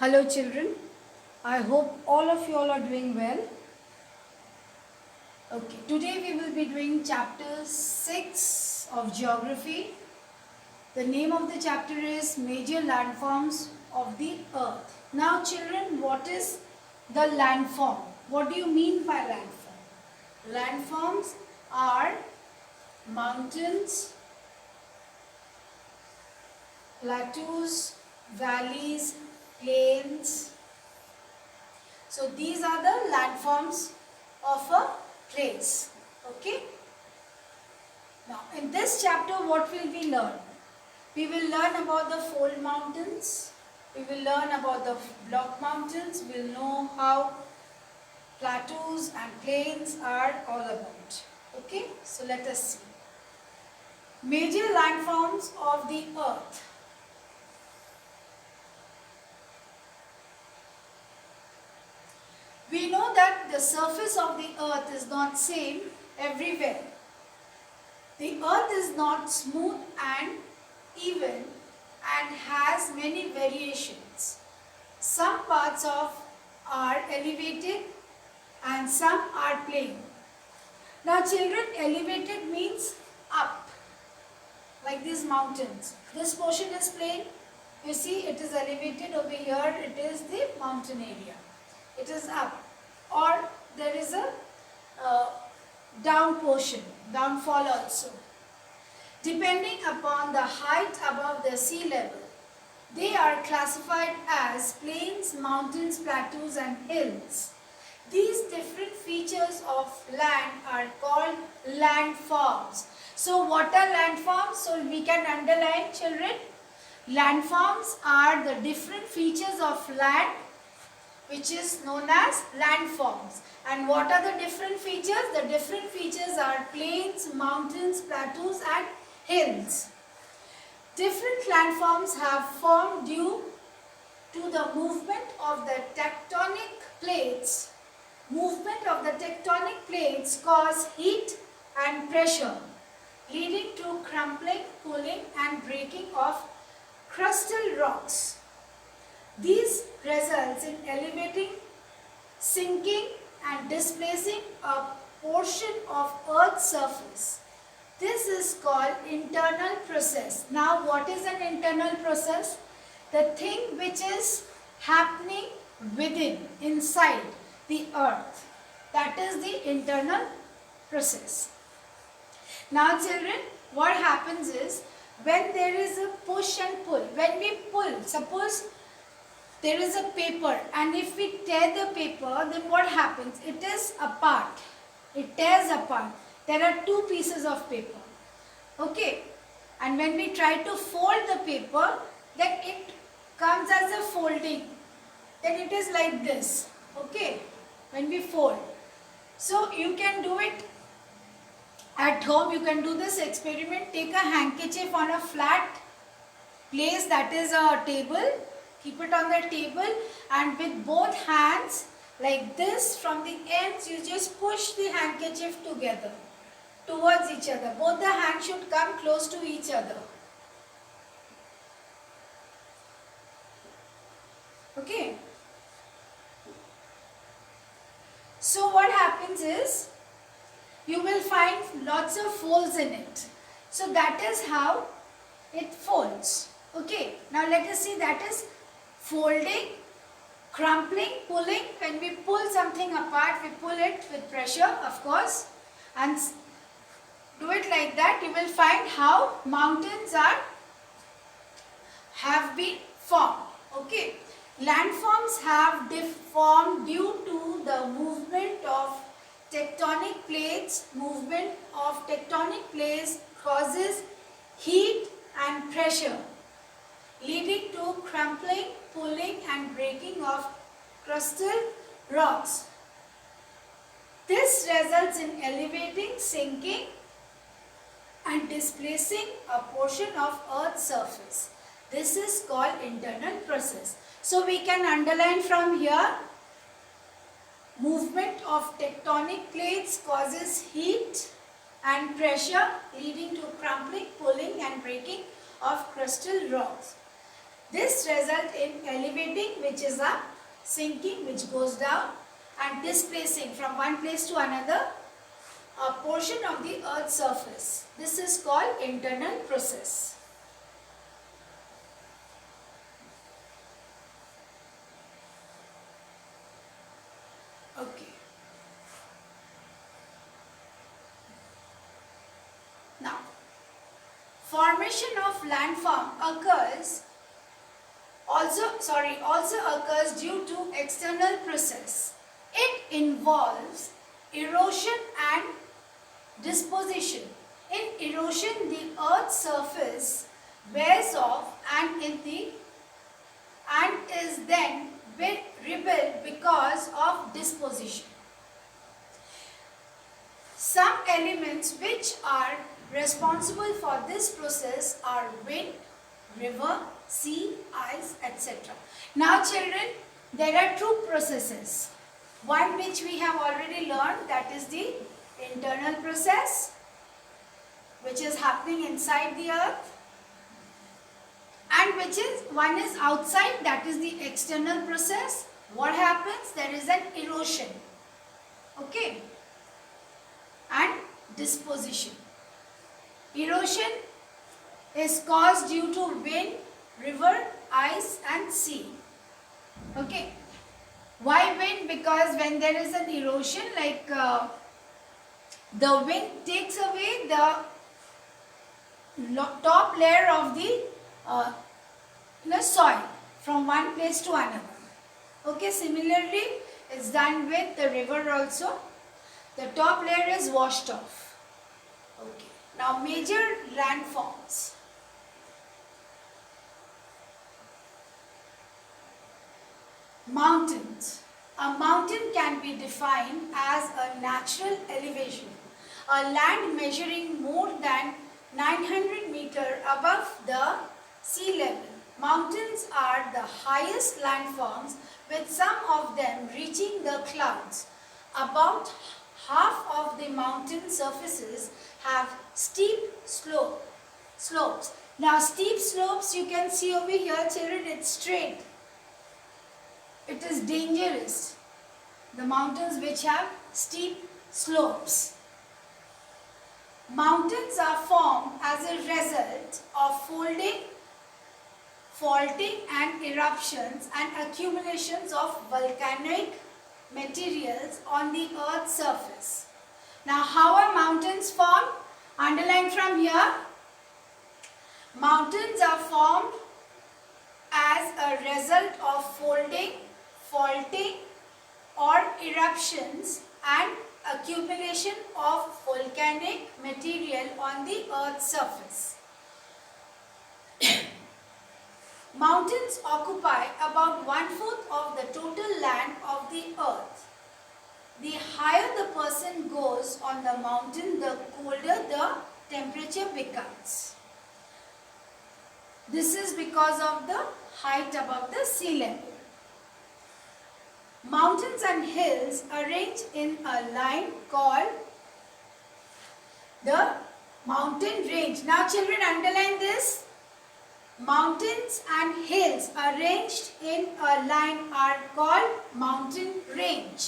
Hello children, I hope all of you all are doing well. Okay, today we will be doing chapter 6 of geography. The name of the chapter is Major Landforms of the Earth. Now children, what is the landform? What do you mean by landform? Landforms are mountains, plateaus, valleys, plains. So these are the landforms of a place. Okay. Now in this chapter what will we learn? We will learn about the fold mountains. We will learn about the block mountains. We will know how plateaus and plains are all about. Okay. So let us see. Major landforms of the earth. We know that the surface of the earth is not same everywhere. The earth is not smooth and even and has many variations. Some parts of are elevated and some are plain. Now children, elevated means up, like these mountains. This portion is plain. You see it is elevated over here, it is the mountain area. It is up, or there is a down portion, downfall also. Depending upon the height above the sea level, they are classified as plains, mountains, plateaus and hills. These different features of land are called landforms. So what are landforms? So we can underline children. Landforms are the different features of land which is known as landforms. And what are the different features? The different features are plains, mountains, plateaus and hills. Different landforms have formed due to the movement of the tectonic plates. Movement of the tectonic plates cause heat and pressure, leading to crumbling, pulling and breaking of crustal rocks. These results in elevating, sinking and displacing a portion of Earth's surface. This is called internal process. Now what is an internal process? The thing which is happening within, inside the Earth. That is the internal process. Now children, what happens is when there is a push and pull, when we pull, suppose there is a paper and if we tear the paper, then what happens? It is apart. It tears apart. There are two pieces of paper. Okay. And when we try to fold the paper, then it comes as a folding. Then it is like this. Okay. When we fold. So you can do it at home. You can do this experiment. Take a handkerchief on a flat place, that is a table. Keep it on the table and with both hands like this from the ends you just push the handkerchief together towards each other. Both the hands should come close to each other. Okay. So what happens is you will find lots of folds in it. So that is how it folds. Okay. Now let us see, that is folding, crumpling, pulling. When we pull something apart, we pull it with pressure, of course, and do it like that. You will find how mountains have been formed. Okay, landforms have formed due to the movement of tectonic plates. Movement of tectonic plates causes heat and pressure, leading to crumpling, pulling and breaking of crustal rocks. This results in elevating, sinking and displacing a portion of Earth's surface. This is called internal process. So we can underline from here, movement of tectonic plates causes heat and pressure leading to crumpling, pulling and breaking of crustal rocks. This results in elevating, which is a sinking, which goes down, and displacing from one place to another a portion of the earth's surface. This is called internal process. Okay. Now, formation of landform also occurs due to external process. It involves erosion and disposition. In erosion, the earth's surface wears off and is then rebuilt because of disposition. Some elements which are responsible for this process are wind, river, sea, ice, etc. Now children, there are two processes. One which we have already learned, that is the internal process, which is happening inside the earth, and one is outside, that is the external process. What happens? There is an erosion, okay, and disposition. Erosion is caused due to wind, river, ice and sea. Okay. Why wind? Because when there is an erosion, like the wind takes away the top layer of the soil from one place to another. Okay, similarly it's done with the river also. The top layer is washed off. Okay. Now major landforms. Mountains. A mountain can be defined as a natural elevation, a land measuring more than 900 meters above the sea level. Mountains are the highest landforms, with some of them reaching the clouds. About half of the mountain surfaces have steep slopes. Now steep slopes, you can see over here children, it's straight. It is dangerous. The mountains which have steep slopes. Mountains are formed as a result of faulting and eruptions and accumulations of volcanic materials on the earth's surface. Now how are mountains formed? Underline from here. Mountains are formed as a result of faulting or eruptions and accumulation of volcanic material on the earth's surface. Mountains occupy about 1/4 of the total land of the earth. The higher the person goes on the mountain, the colder the temperature becomes. This is because of the height above the sea level. Mountains and hills arranged in a line called the mountain range. Now children, underline this. Mountains and hills arranged in a line are called mountain range.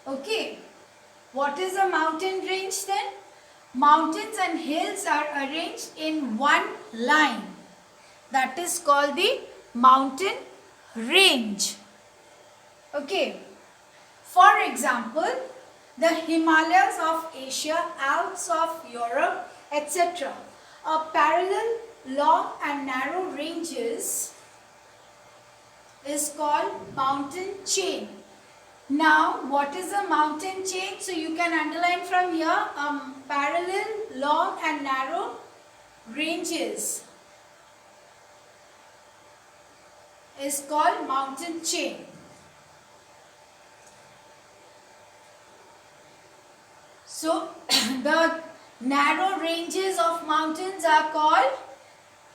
Okay. What is a mountain range then? Mountains and hills are arranged in one line. That is called the mountain range. Okay. For example, the Himalayas of Asia, Alps of Europe, etc. A parallel, long and narrow ranges is called mountain chain. Now, what is a mountain chain? So, you can underline from here, parallel, long and narrow ranges is called mountain chain. So, the narrow ranges of mountains are called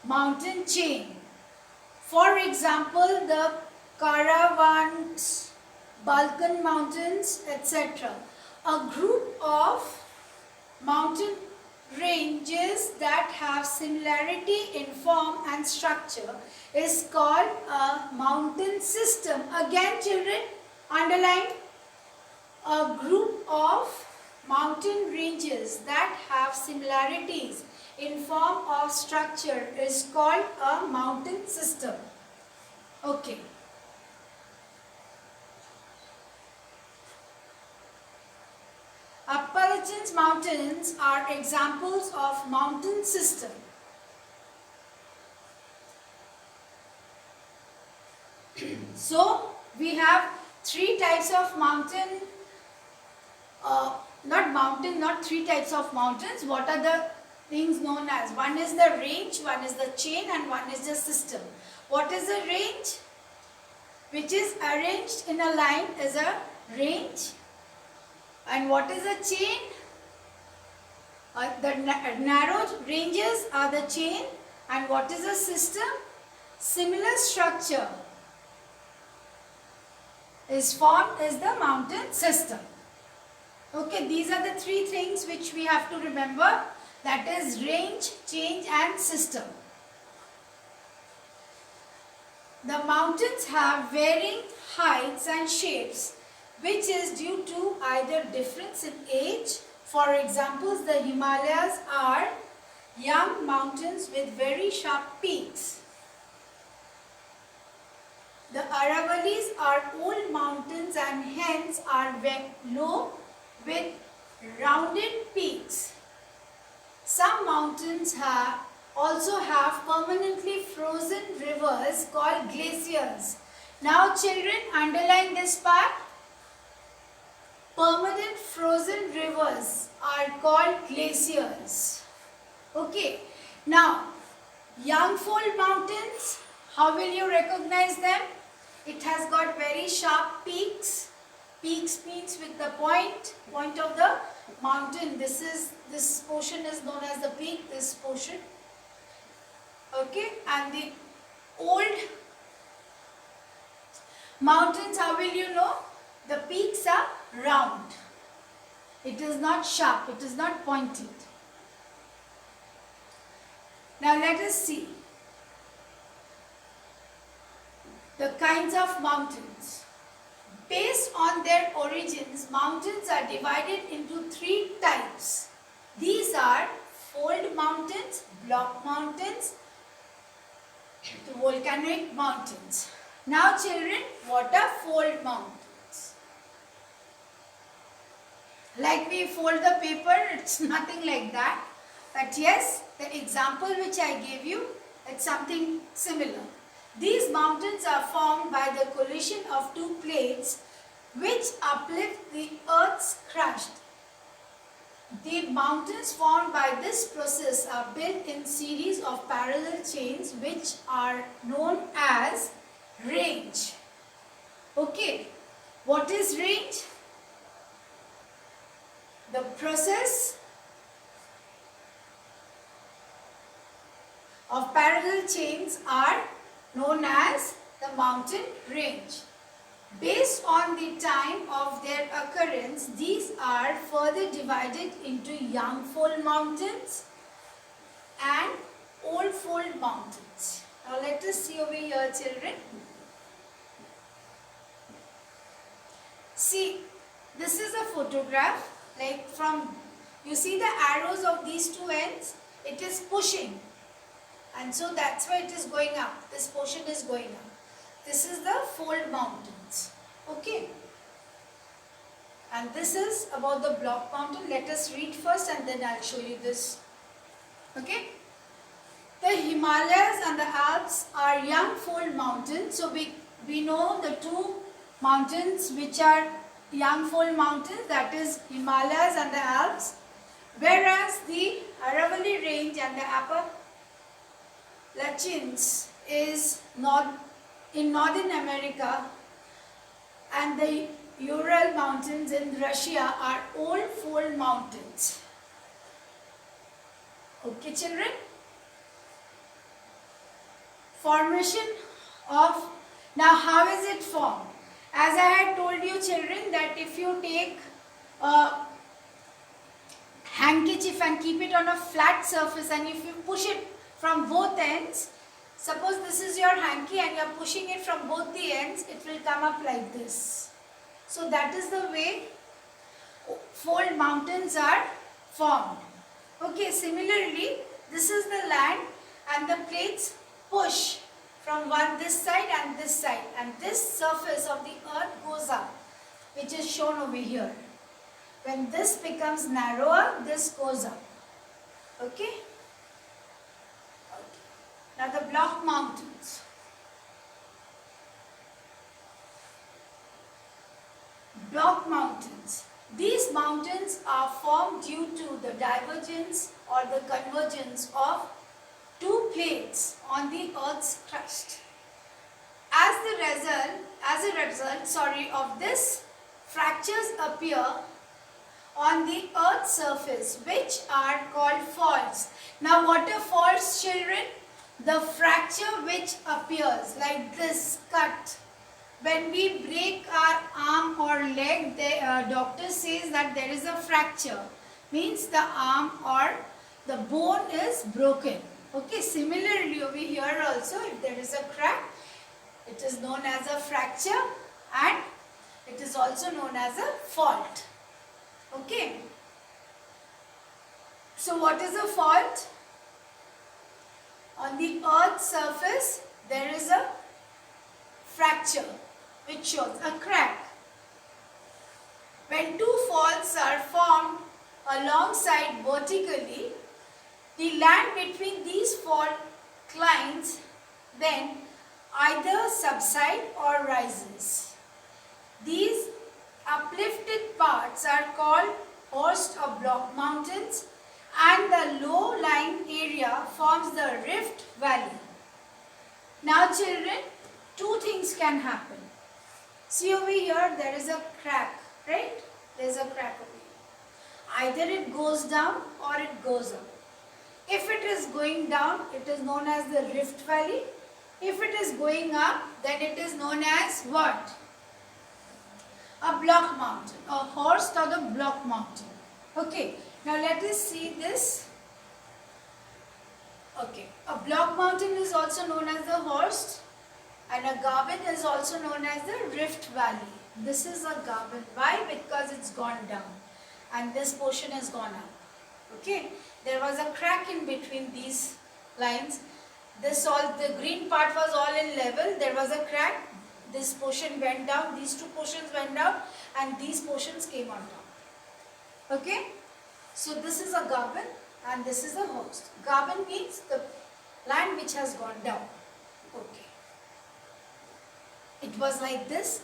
mountain chain. For example, the Karavans, Balkan mountains, etc. A group of mountain ranges that have similarity in form and structure is called a mountain system. Again children, underline, a group of mountain ranges that have similarities in form or structure is called a mountain system. Okay. Appalachian mountains are examples of mountain system. So we have three types of mountain, not three types of mountains. What are the things known as? One is the range, one is the chain, and one is the system. What is a range? Which is arranged in a line is a range. And what is a chain? The narrow ranges are the chain. And what is a system? Similar structure is formed is the mountain system. Okay, these are the three things which we have to remember. That is range, chain and system. The mountains have varying heights and shapes, which is due to either difference in age. For example, the Himalayas are young mountains with very sharp peaks. The Aravalis are old mountains and hence are low with rounded peaks. Some mountains also have permanently frozen rivers called glaciers. Now children, underline this part. Permanent frozen rivers are called glaciers. Okay. Now, Yangfold mountains, how will you recognize them? It has got very sharp peaks. Peaks means with the point of the mountain. This portion is known as the peak, this portion. Okay. And the old mountains, how will you know? The peaks are round. It is not sharp, it is not pointed. Now let us see the kinds of mountains. Based on their origins, mountains are divided into three types. These are fold mountains, block mountains, volcanic mountains. Now children, what are fold mountains? Like we fold the paper, it's nothing like that. But yes, the example which I gave you, it's something similar. These mountains are formed by the collision of two plates which uplift the earth's crust. The mountains formed by this process are built in series of parallel chains which are known as range. Okay, what is range? The process of parallel chains are known as the mountain range. Based on the time of their occurrence, these are further divided into young fold mountains and old fold mountains. Now let us see over here, children. See, this is a photograph. Like you see the arrows of these two ends, it is pushing. And so that's why it is going up. This portion is going up. This is the fold mountains. Okay. And this is about the block mountain. Let us read first and then I'll show you this. Okay. The Himalayas and the Alps are young fold mountains. So we know the two mountains which are young fold mountains, that is Himalayas and the Alps. Whereas the Aravalli range and the Appalachians is in Northern America, and the Ural mountains in Russia are old fold mountains. Okay children? Formation of, now how is it formed? As I had told you children that if you take a handkerchief and keep it on a flat surface, and if you push it from both ends, suppose this is your hanky and you are pushing it from both the ends, it will come up like this. So that is the way fold mountains are formed. Okay, similarly, this is the land and the plates push from this side and this surface of the earth goes up, which is shown over here. When this becomes narrower, this goes up. Okay? Now the block mountains. Block mountains. These mountains are formed due to the divergence or the convergence of two plates on the earth's crust. As a result of this, fractures appear on the earth's surface, which are called faults. Now what are faults, children? The fracture which appears like this cut. When we break our arm or leg, the doctor says that there is a fracture. Means the arm or the bone is broken. Okay, similarly over here also, if there is a crack, it is known as a fracture and it is also known as a fault. Okay. So what is a fault? On the earth's surface, there is a fracture which shows a crack. When two faults are formed alongside vertically, the land between these fault lines then either subside or rises. These uplifted parts are called horst or block mountains, and the low-lying area forms the rift valley. Now children, two things can happen. See over here, there is a crack, right? There is a crack over here. Either it goes down or it goes up. If it is going down, it is known as the rift valley. If it is going up, then it is known as what? A block mountain, a horst or the block mountain. Okay, now let us see this. Okay, a block mountain is also known as the horst, and a garden is also known as the rift valley. This is a garden. Why? Because it's gone down and this portion has gone up. Okay, there was a crack in between these lines. The green part was all in level. There was a crack. This portion went down. These two portions went down, and these portions came on top. Okay, so this is a garden and this is a horst. Garden means the land which has gone down. Okay. It was like this.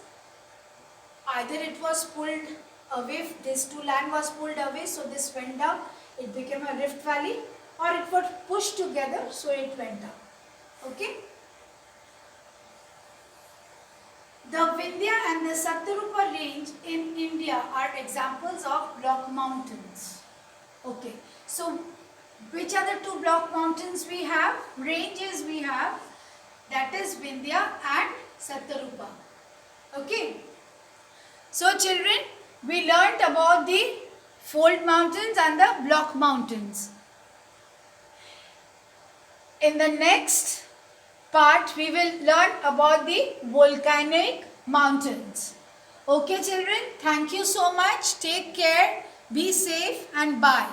Either it was pulled away, this two land was pulled away, so this went down, it became a rift valley, or it was pushed together, so it went down. Okay? The Vindhya and the Satyarupa range in India are examples of block mountains. Okay, so which are the two block mountains we have? Ranges we have, that is Vindhya and Satyarupa. Okay, so children, we learnt about the fold mountains and the block mountains. In the next part, we will learn about the volcanic mountains. Okay children, thank you so much. Take care, be safe and bye.